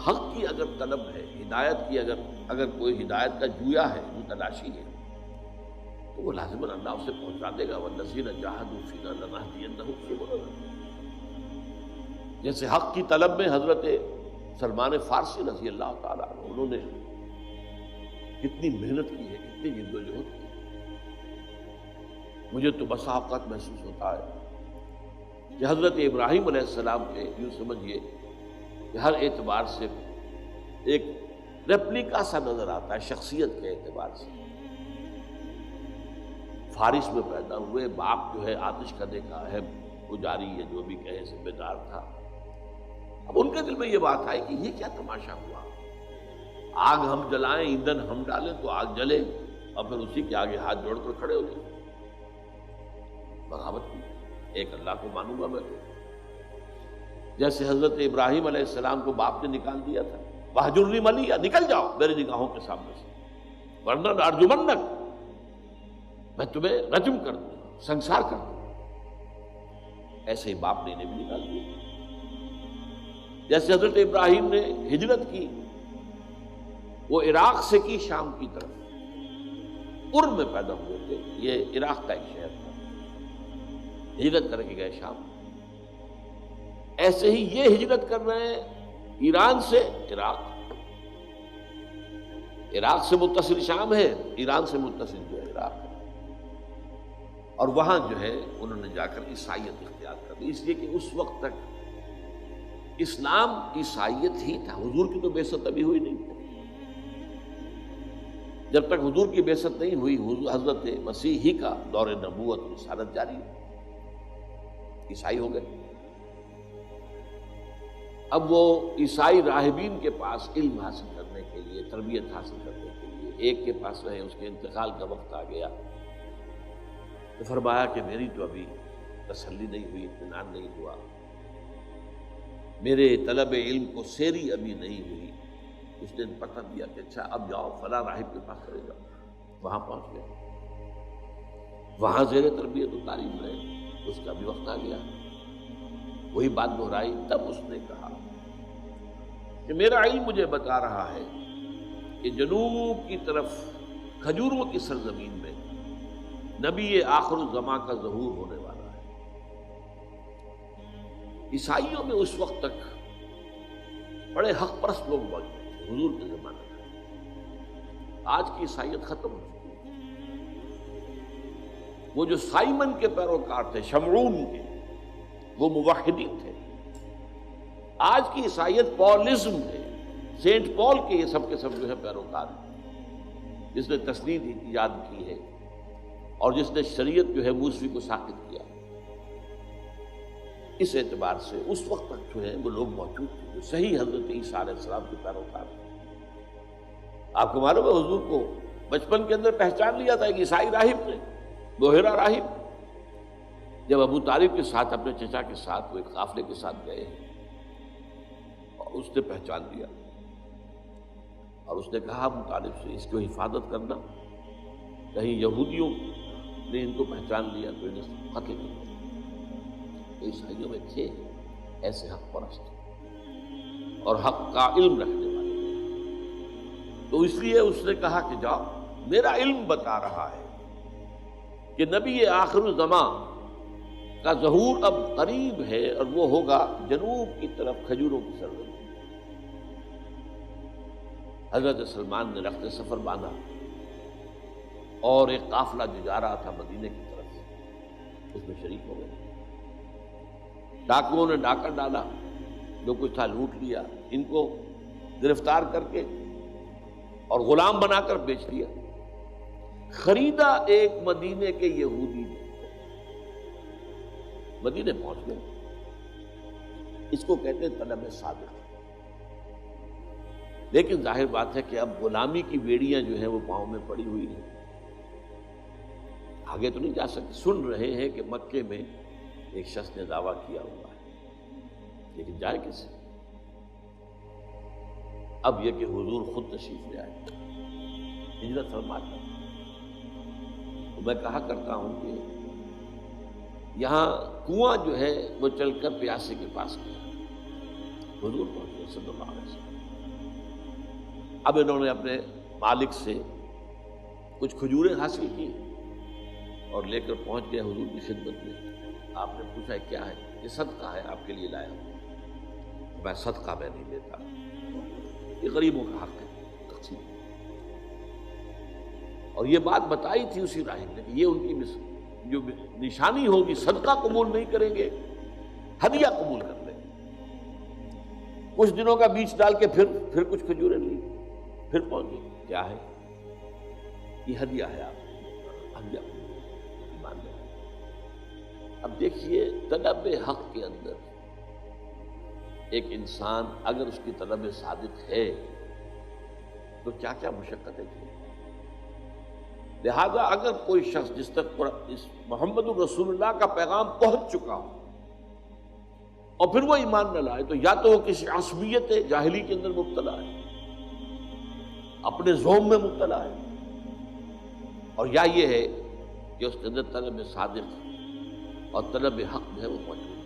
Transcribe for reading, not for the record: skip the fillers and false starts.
حق کی اگر طلب ہے، ہدایت کی اگر کوئی ہدایت کا جویا ہے، جو تلاشی ہے، تو وہ لازماً اللہ اسے پہنچا دے گا۔ والذین جاہدوا فینا لنہدینہم سبلنا۔ جیسے حق کی طلب میں حضرت سلمان فارسی رضی اللہ تعالیٰ عنہ، انہوں نے کتنی محنت کی ہے، کتنی جد و جہد کی ہے۔ مجھے تو بسا اوقات محسوس ہوتا ہے کہ حضرت ابراہیم علیہ السلام کے یوں سمجھیے کہ ہر اعتبار سے ایک ریپلیکا سا نظر آتا ہے، شخصیت کے اعتبار سے۔ فارس میں پیدا ہوئے، باپ جو ہے آتش خانے کا اہم پجاری یا جو بھی کہے ذمہ دار تھا۔ اب ان کے دل میں یہ بات آئی کہ یہ کیا تماشا ہوا، آگ ہم جلائیں، ایندھن ہم ڈالیں تو آگ جلے، اور پھر اسی کے آگے ہاتھ جوڑ کر کھڑے ہو جائیں۔ بغاوت کی، ایک اللہ کو مانوں گا میں۔ جیسے حضرت ابراہیم علیہ السلام کو باپ نے نکال دیا تھا، وَاہْجُرْنِی مَلِیًّا، نکل جاؤ میری نگاہوں کے سامنے سے، ورنہ لَأَرْجُمَنَّکَ، میں تمہیں رجم کر دوں گا، سنسار کر دوں گا۔ ایسے ہی باپ نے انہیں بھی نکال دیا۔ جیسے حضرت ابراہیم نے ہجرت کی، وہ عراق سے کی شام کی طرف، ارم میں پیدا ہوئے تھے، یہ عراق کا ایک شہر تھا، ہجرت کر کے گئے شام۔ ایسے ہی یہ ہجرت کر رہے ہیں ایران سے عراق، عراق سے متصل شام ہے، ایران سے متصل جو ہے عراق ہے، اور وہاں جو ہے انہوں نے جا کر عیسائیت اختیار کر لی، اس لیے کہ اس وقت تک اسلام عیسائیت ہی تھا، حضور کی تو بعثت ابھی ہوئی نہیں تھی۔ جب تک حضور کی بعثت نہیں ہوئی، حضرت مسیح ہی کا دور نبوت رسالت جاری ہے، عیسائی ہو گئے۔ اب وہ عیسائی راہبین کے پاس علم حاصل کرنے کے لیے، تربیت حاصل کرنے کے لیے ایک کے پاس رہے، اس کے انتقال کا وقت آ گیا تو فرمایا کہ میری تو ابھی تسلی نہیں ہوئی، اطمینان نہیں ہوا، میرے طلب علم کو سیری ابھی نہیں ہوئی۔ اس نے پتہ دیا کہ اچھا اب جاؤ فلاں راہب کے پاس چلے جاؤ، وہاں پہنچ گئے، وہاں زیر تربیت و تعلیم رہے، اس کا بھی وقت آ گیا۔ وہی بات دہرائی، تب اس نے کہا کہ میرا علم مجھے بتا رہا ہے کہ جنوب کی طرف کھجوروں کی سرزمین میں نبی آخر الزماں کا ظہور ہونے والا ہے۔ عیسائیوں میں اس وقت تک بڑے حق پرست لوگ موجود تھے حضور کے زمانے میں، آج کی عیسائیت ختم ہو چکی ہے۔ وہ جو سائمن کے پیروکار تھے، شمعون کے، وہ موحدین تھے۔ آج کی عیسائیت پالزم ہے، سینٹ پال کے یہ سب کے سب جو ہے پیروکار ہیں، جس نے تسنید ایجاد کی ہے اور جس نے شریعت جو ہے موسوی کو ساقط کیا۔ اس اعتبار سے اس وقت تک جو ہے وہ لوگ موجود تھے جو صحیح حضرت عیسیٰ علیہ السلام کے پیروکار ہیں۔ آپ کو معلوم ہے حضور کو بچپن کے اندر پہچان لیا تھا ایک عیسائی راہب نے، بحیرہ راہب، جب ابو طالب کے ساتھ اپنے چچا کے ساتھ وہ ایک قافلے کے ساتھ گئے اور اس نے پہچان لیا اور اس نے کہا ابو طالب سے اس کو حفاظت کرنا، کہیں یہودیوں نے ان کو پہچان لیا تو انہیں قتل کر دیا۔ عیسائیوں میں تھے ایسے حق پرست اور حق کا علم رکھنے والے، تو اس لیے اس نے کہا کہ جاؤ، میرا علم بتا رہا ہے کہ نبی آخر الزماں کا ظہور اب قریب ہے اور وہ ہوگا جنوب کی طرف کھجوروں کی سرزمین۔ حضرت سلمان نے رخت سفر باندھا اور ایک قافلہ جو جا رہا تھا مدینے کی طرف اس میں شریک ہو گئے۔ ڈاکوؤں نے ڈاکہ ڈالا، جو کچھ تھا لوٹ لیا، ان کو گرفتار کر کے اور غلام بنا کر بیچ دیا۔ خریدا ایک مدینے کے یہودی نے، مدینے پہنچ گئے۔ اس کو کہتے ہیں طلب صادق۔ لیکن ظاہر بات ہے کہ اب غلامی کی بیڑیاں جو ہیں وہ پاؤں میں پڑی ہوئی ہیں، آگے تو نہیں جا سکتے۔ سن رہے ہیں کہ مکے میں ایک شخص نے دعویٰ کیا ہوا ہے، لیکن جائے کیسے؟ اب یہ کہ حضور خود تشریف لے آئے، ہجرت فرماتا ہے۔ تو میں کہا کرتا ہوں کہ یہاں کنواں جو ہے وہ چل کر پیاسے کے پاس گیا، حضور پہنچے صلی اللہ علیہ وسلم۔ اب انہوں نے اپنے مالک سے کچھ کھجوریں حاصل کی اور لے کر پہنچ گئے حضور کی خدمت میں۔ آپ نے پوچھا کیا ہے؟ یہ صدقہ ہے، آپ کے لیے لایا ہوں۔ میں صدقہ میں نہیں لیتا، یہ غریبوں کا حق ہے، تقسیم۔ اور یہ بات بتائی تھی اسی راہب نے کہ یہ ان کی جو نشانی ہوگی، صدقہ قبول نہیں کریں گے، ہدیہ قبول کر لیں گے۔ کچھ دنوں کا بیچ ڈال کے پھر کچھ کھجوریں لی، پھر پہنچ گئی۔ کیا ہے؟ یہ ہدیہ ہے، آپ ہدیہ ایمان لیں۔ اب دیکھیے طلب حق کے اندر ایک انسان اگر اس کی طلب صادق ہے تو کیا کیا مشقتیں کی۔ لہذا اگر کوئی شخص جس تک اس محمد الرسول اللہ کا پیغام پہنچ چکا ہو اور پھر وہ ایمان نہ لائے، تو یا تو وہ کسی عصبیت جاہلی کے اندر مبتلا ہے، اپنے زوم میں مبتلا ہے، اور یا یہ ہے کہ اس کے اندر طلب صادق اور طلب حق جو ہے وہ موجود ہے۔